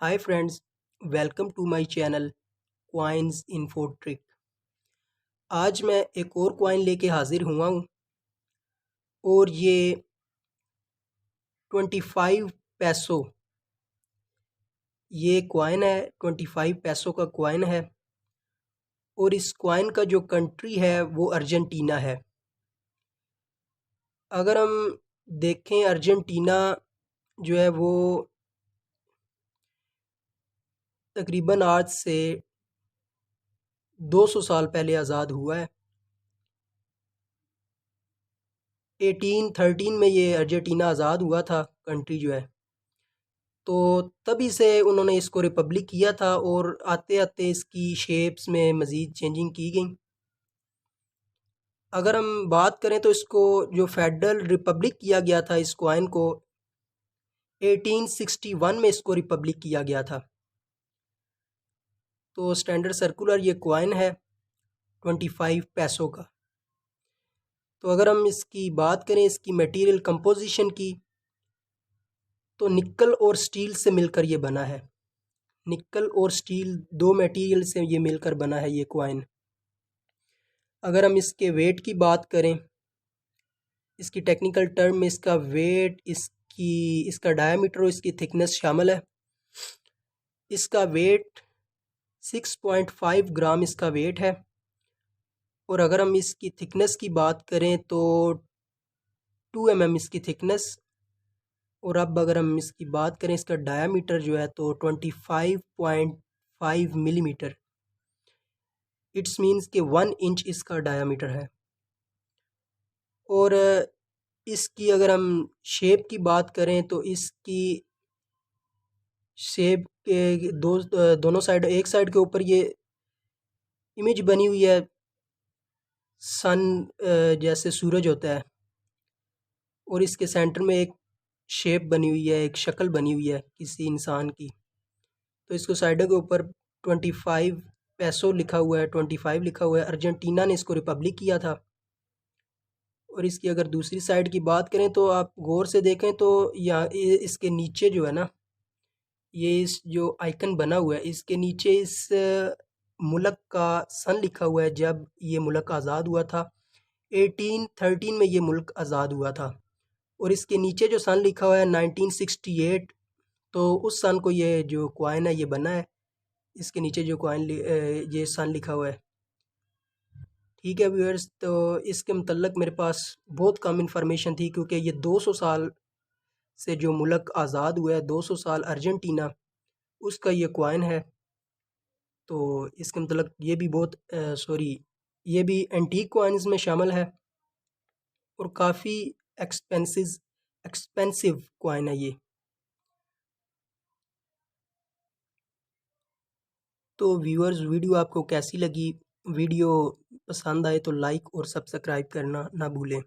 Hi friends, welcome to my channel Coins Info Trick. आज मैं एक और कॉइन लेके हाजिर हुआ हूँ और ये 25 पैसों ये कॉइन है। 25 पैसों का कॉइन है और इस कॉइन का जो कंट्री है वो अर्जेंटीना है। अगर हम देखें अर्जेंटीना जो है वो तकरीबन आज से 200 साल पहले आज़ाद हुआ है। 1813 में ये अर्जेंटीना आज़ाद हुआ था कंट्री जो है, तो तभी से उन्होंने इसको रिपब्लिक किया था और आते आते इसकी शेप्स में मज़ीद चेंजिंग की गई। अगर हम बात करें तो इसको जो फेडरल रिपब्लिक किया गया था, इस कॉइन को 1861 में इसको रिपब्लिक किया गया था। तो स्टैंडर्ड सर्कुलर ये कॉइन है 25 पैसों का। तो अगर हम इसकी बात करें इसकी मटेरियल कंपोजिशन की, तो निकल और स्टील से मिलकर ये बना है। निकल और स्टील दो मटेरियल से ये मिलकर बना है ये कॉइन। अगर हम इसके वेट की बात करें, इसकी टेक्निकल टर्म में इसका वेट, इसका डायमीटर और इसकी थिकनेस शामिल है। इसका वेट 6.5 ग्राम इसका वेट है। और अगर हम इसकी थिकनेस की बात करें तो 2 mm इसकी थिकनेस। और अब अगर हम इसकी बात करें इसका डायमीटर जो है तो 25.5 मिलीमीटर। इट्स मीन्स कि 1 इंच इसका डायमीटर है। और इसकी अगर हम शेप की बात करें तो इसकी शेप के दोनों साइड, एक साइड के ऊपर ये इमेज बनी हुई है सन जैसे सूरज होता है, और इसके सेंटर में एक शेप बनी हुई है, एक शक्ल बनी हुई है किसी इंसान की। तो इसको साइडों के ऊपर 25 पैसों लिखा हुआ है, 25 लिखा हुआ है। अर्जेंटीना ने इसको रिपब्लिक किया था। और इसकी अगर दूसरी साइड की बात करें तो आप गौर से देखें तो यहाँ इसके नीचे जो है ना, ये इस जो आइकन बना हुआ है इसके नीचे इस मुल्क का सन लिखा हुआ है जब ये मुल्क आज़ाद हुआ था। 1813 में ये मुल्क आज़ाद हुआ था। और इसके नीचे जो सन लिखा हुआ है 1968, तो उस सन को ये जो कॉइन है ये बना है। इसके नीचे जो कॉइन ये सन लिखा हुआ है। ठीक है व्यूअर्स, तो इसके मतलब मेरे पास बहुत कम इन्फॉर्मेशन थी क्योंकि ये 200 साल से जो मुल्क आज़ाद हुआ है, 200 साल अर्जेंटीना, उसका ये कॉइन है। तो इसका मतलब ये भी बहुत ये भी एंटीक कॉइन्स में शामिल है और काफ़ी एक्सपेंसिव कॉइन है ये। तो व्यूअर्स, वीडियो आपको कैसी लगी? वीडियो पसंद आए तो लाइक और सब्सक्राइब करना ना भूलें।